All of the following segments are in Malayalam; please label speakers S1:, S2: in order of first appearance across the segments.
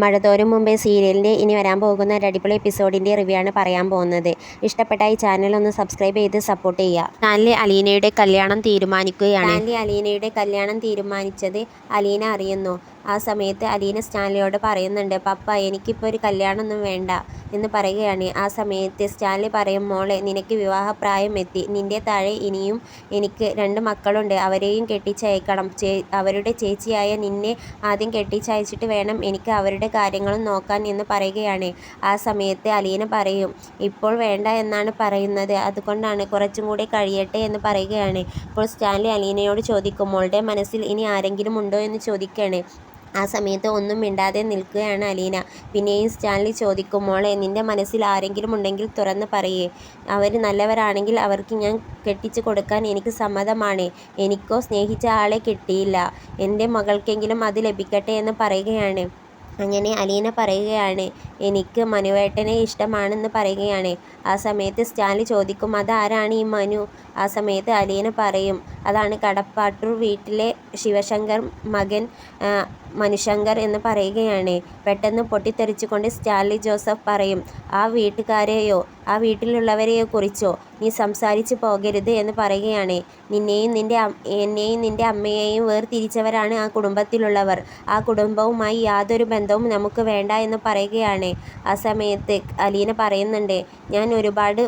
S1: മഴതോരും മുമ്പേ സീരിയലിൻ്റെ ഇനി വരാൻ പോകുന്ന ഒരു അടിപൊളി എപ്പിസോഡിൻ്റെ റിവ്യൂ ആണ് പറയാൻ പോകുന്നത്. ഇഷ്ടപ്പെട്ട ഈ ചാനൽ ഒന്ന് സബ്സ്ക്രൈബ് ചെയ്ത് സപ്പോർട്ട് ചെയ്യുക. സ്റ്റാൻലി അലീനയുടെ കല്യാണം തീരുമാനിക്കുകയാണ്. സ്റ്റാൻലി അലീനയുടെ കല്യാണം തീരുമാനിച്ചത് അലീന അറിയുന്നു. ആ സമയത്ത് അലീന സ്റ്റാൻലിയോട് പറയുന്നുണ്ട്, പപ്പ എനിക്കിപ്പോൾ ഒരു കല്യാണമൊന്നും വേണ്ട എന്ന് പറയുകയാണ്. ആ സമയത്ത് സ്റ്റാൻലി പറയും, മോളെ നിനക്ക് വിവാഹപ്രായം എത്തി. നിൻ്റെ താഴെ ഇനിയും എനിക്ക് 2 മക്കളുണ്ട്. അവരെയും കെട്ടിച്ചയക്കണം. അവരുടെ ചേച്ചിയായ നിന്നെ ആദ്യം കെട്ടിച്ചയച്ചിട്ട് വേണം എനിക്ക് അവരുടെ കാര്യങ്ങളും നോക്കാൻ എന്ന് പറയുകയാണ്. ആ സമയത്ത് അലീന പറയും, ഇപ്പോൾ വേണ്ട എന്നാണ് പറയുന്നത്, അതുകൊണ്ടാണ് കുറച്ചും കൂടി കഴിയട്ടെ എന്ന് പറയുകയാണ്. ഇപ്പോൾ സ്റ്റാൻലി അലീനയോട് ചോദിക്കും, മോളുടെ മനസ്സിൽ ഇനി ആരെങ്കിലും ഉണ്ടോ എന്ന് ചോദിക്കുകയാണ്. ആ സമയത്ത് ഒന്നും മിണ്ടാതെ നിൽക്കുകയാണ് അലീന. പിന്നെയും സ്റ്റാൻലി ചോദിക്കും, മോളെ നിൻ്റെ മനസ്സിൽ ആരെങ്കിലും ഉണ്ടെങ്കിൽ തുറന്ന് പറയേ. അവർ നല്ലവരാണെങ്കിൽ അവർക്ക് ഞാൻ കെട്ടിച്ചു കൊടുക്കാൻ എനിക്ക് സമ്മതമാണ്. എനിക്കോ സ്നേഹിച്ച ആളെ കിട്ടിയില്ല, എൻ്റെ മകൾക്കെങ്കിലും അത് ലഭിക്കട്ടെ എന്ന് പറയുകയാണ്. അങ്ങനെ അലീന പറയുകയാണ്, എനിക്ക് മനുവേട്ടനെ ഇഷ്ടമാണെന്ന് പറയുകയാണ്. ആ സമയത്ത് സ്റ്റാൻലി ചോദിക്കും, അതാരാണ് ഈ മനു? ആ സമയത്ത് അലീന പറയും, അതാണ് കടപ്പാട്ടൂർ വീട്ടിലെ ശിവശങ്കർ മകൻ മനുശങ്കർ എന്ന് പറയുകയാണ്. പെട്ടെന്ന് പൊട്ടിത്തെറിച്ചുകൊണ്ട് സ്റ്റാൻലി ജോസഫ് പറയും, ആ വീട്ടുകാരെയോ ആ വീട്ടിലുള്ളവരെയോ കുറിച്ചോ നീ സംസാരിച്ചു പോകരുത് എന്ന് പറയുകയാണ്. എന്നെയും നിൻ്റെ അമ്മയെയും വേർതിരിച്ചവരാണ് ആ കുടുംബത്തിലുള്ളവർ. ആ കുടുംബവുമായി യാതൊരു ബന്ധവും നമുക്ക് വേണ്ട എന്ന് പറയുകയാണ്. ആ സമയത്ത് അലീന പറയുന്നുണ്ട്, ഞാൻ ഒരുപാട്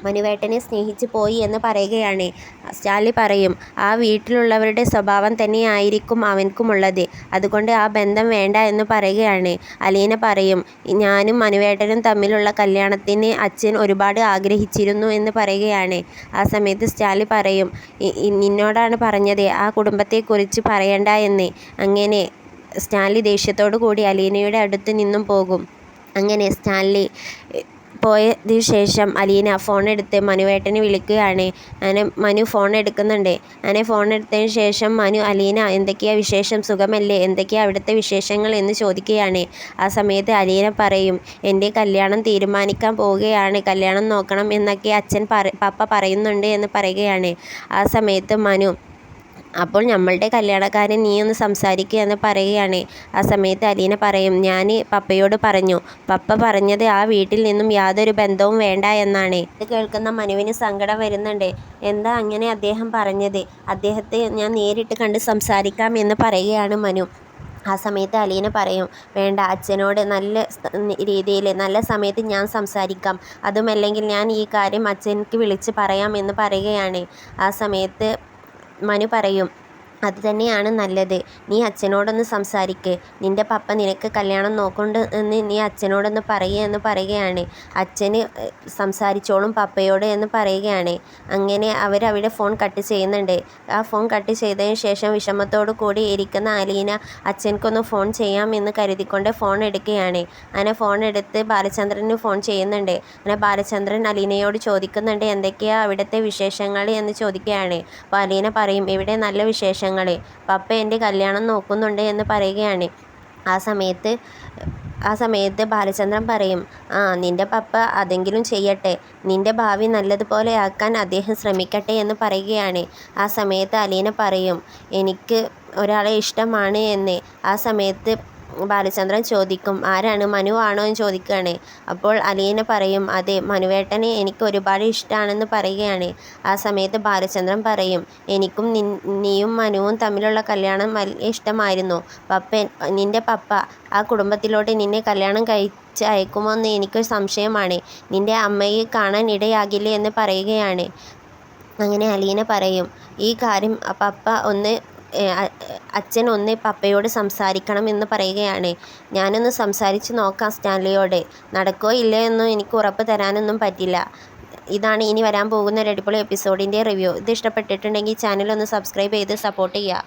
S1: മനുവേട്ടനെ സ്നേഹിച്ചു പോയി എന്ന് പറയുകയാണ്. സ്റ്റാൻലി പറയും, ആ വീട്ടിലുള്ളവരുടെ സ്വഭാവം തന്നെയായിരിക്കും അവൻക്കുമുള്ളത്, അതുകൊണ്ട് ആ ബന്ധം വേണ്ട എന്ന് പറയുകയാണ്. അലീന പറയും, ഞാനും മനുവേട്ടനും തമ്മിലുള്ള കല്യാണത്തിന് അച്ഛൻ ഒരുപാട് ആഗ്രഹിച്ചിരുന്നു എന്ന് പറയുകയാണ്. ആ സമയത്ത് സ്റ്റാൻലി പറയും, നിന്നോടാണ് പറഞ്ഞത് ആ കുടുംബത്തെക്കുറിച്ച് പറയണ്ട എന്ന്. അങ്ങനെ സ്റ്റാൻലി ദേഷ്യത്തോടു കൂടി അലീനയുടെ അടുത്ത് നിന്നും പോകും. അങ്ങനെ സ്റ്റാൻലി പോയതിനു ശേഷം അലീന ഫോണെടുത്ത് മനുവേട്ടനെ വിളിക്കുകയാണ്. അങ്ങനെ മനു ഫോൺ എടുക്കുന്നുണ്ട്. അങ്ങനെ ഫോൺ എടുത്തതിന് ശേഷം മനു, അലീന എന്തൊക്കെയാ വിശേഷം, സുഖമല്ലേ, എന്തൊക്കെയാ അവിടുത്തെ വിശേഷങ്ങൾ എന്ന് ചോദിക്കുകയാണ്. ആ സമയത്ത് അലീന പറയും, എൻ്റെ കല്യാണം തീരുമാനിക്കാൻ പോവുകയാണ്, കല്യാണം നോക്കണം എന്നൊക്കെ പപ്പ പറയുന്നുണ്ട് എന്ന് പറയുകയാണ്. ആ സമയത്ത് മനു, അപ്പോൾ നമ്മളുടെ കല്യാണക്കാരൻ നീ ഒന്ന് സംസാരിക്കുക എന്ന് പറയുകയാണ്. ആ സമയത്ത് അലീന പറയും, ഞാൻ പപ്പയോട് പറഞ്ഞു, പപ്പ പറഞ്ഞത് ആ വീട്ടിൽ നിന്നും യാതൊരു ബന്ധവും വേണ്ട എന്നാണ്. ഇത് കേൾക്കുന്ന മനുവിന് സങ്കടം വരുന്നുണ്ട്. എന്താ അങ്ങനെ അദ്ദേഹം പറഞ്ഞത്? അദ്ദേഹത്തെ ഞാൻ നേരിട്ട് കണ്ട് സംസാരിക്കാം എന്ന് പറയുകയാണ് മനു. ആ സമയത്ത് അലീന പറയും, വേണ്ട, അച്ഛനോട് നല്ല രീതിയിൽ നല്ല സമയത്ത് ഞാൻ സംസാരിക്കാം, അതുമല്ലെങ്കിൽ ഞാൻ ഈ കാര്യം അച്ഛനക്ക് വിളിച്ച് പറയാം എന്ന് പറയുകയാണ്. ആ സമയത്ത് മനു പറയും, അത് തന്നെയാണ് നല്ലത്, നീ അച്ഛനോടൊന്ന് സംസാരിക്ക്, നിൻ്റെ പപ്പ നിനക്ക് കല്യാണം നോക്കുന്നുണ്ട് എന്ന് നീ അച്ഛനോടൊന്ന് പറയുക എന്ന് പറയുകയാണ്. അച്ഛന് സംസാരിച്ചോളും പപ്പയോട് എന്ന് പറയുകയാണ്. അങ്ങനെ അവരവിടെ ഫോൺ കട്ട് ചെയ്യുന്നുണ്ട്. ആ ഫോൺ കട്ട് ചെയ്തതിന് ശേഷം വിഷമത്തോടു കൂടി ഇരിക്കുന്ന അലീന അച്ഛനക്കൊന്ന് ഫോൺ ചെയ്യാം എന്ന് കരുതിക്കൊണ്ട് ഫോൺ എടുക്കുകയാണ്. അങ്ങനെ ഫോൺ എടുത്ത് ബാലചന്ദ്രന് ഫോൺ ചെയ്യുന്നുണ്ട്. അങ്ങനെ ബാലചന്ദ്രൻ അലീനയോട് ചോദിക്കുന്നുണ്ട്, എന്തൊക്കെയാണ് അവിടുത്തെ വിശേഷങ്ങൾ എന്ന് ചോദിക്കുകയാണ്. അപ്പോൾ അലീന പറയും, ഇവിടെ നല്ല വിശേഷങ്ങൾ, പപ്പ എൻ്റെ കല്യാണം നോക്കുന്നുണ്ട് എന്ന് പറയുകയാണ്. ആ സമയത്ത് ബാലചന്ദ്രൻ പറയും, നിൻ്റെ പപ്പ അതെങ്കിലും ചെയ്യട്ടെ, നിൻ്റെ ഭാവി നല്ലതുപോലെ ആക്കാൻ അദ്ദേഹം ശ്രമിക്കട്ടെ എന്ന് പറയുകയാണ്. ആ സമയത്ത് അലീന പറയും, എനിക്ക് ഒരാളെ ഇഷ്ടമാണ് എന്ന്. ആ സമയത്ത് ബാലചന്ദ്രൻ ചോദിക്കും, ആരാണ്, മനു ആണോ എന്ന് ചോദിക്കുകയാണ്. അപ്പോൾ അലീന പറയും, അതെ, മനുവേട്ടനെ എനിക്ക് ഒരുപാട് ഇഷ്ടമാണെന്ന് പറയുകയാണ്. ആ സമയത്ത് ബാലചന്ദ്രൻ പറയും, എനിക്കും നീയും മനുവും തമ്മിലുള്ള കല്യാണം വലിയ ഇഷ്ടമായിരുന്നു. നിൻ്റെ പപ്പ ആ കുടുംബത്തിലോട്ട് നിന്നെ കല്യാണം കഴിച്ച് അയക്കുമോ എന്ന് എനിക്കൊരു സംശയമാണ്, നിൻ്റെ അമ്മയെ കാണാൻ ഇടയാകില്ലേ എന്ന് പറയുകയാണ്. അങ്ങനെ അലീന പറയും, ഈ കാര്യം അച്ഛൻ ഒന്ന് പപ്പയോട് സംസാരിക്കണം എന്ന് പറയുകയാണ്. ഞാനൊന്ന് സംസാരിച്ച് നോക്കാം സ്റ്റാൻലിയോട്, നടക്കോ ഇല്ലയോ എന്നും എനിക്ക് ഉറപ്പ് തരാനൊന്നും പറ്റില്ല. ഇതാണ് ഇനി വരാൻ പോകുന്ന ഒരു അടിപൊളി എപ്പിസോഡിൻ്റെ റിവ്യൂ. ഇത് ഇഷ്ടപ്പെട്ടിട്ടുണ്ടെങ്കിൽ ചാനൽ ഒന്ന് സബ്സ്ക്രൈബ് ചെയ്ത് സപ്പോർട്ട് ചെയ്യുക.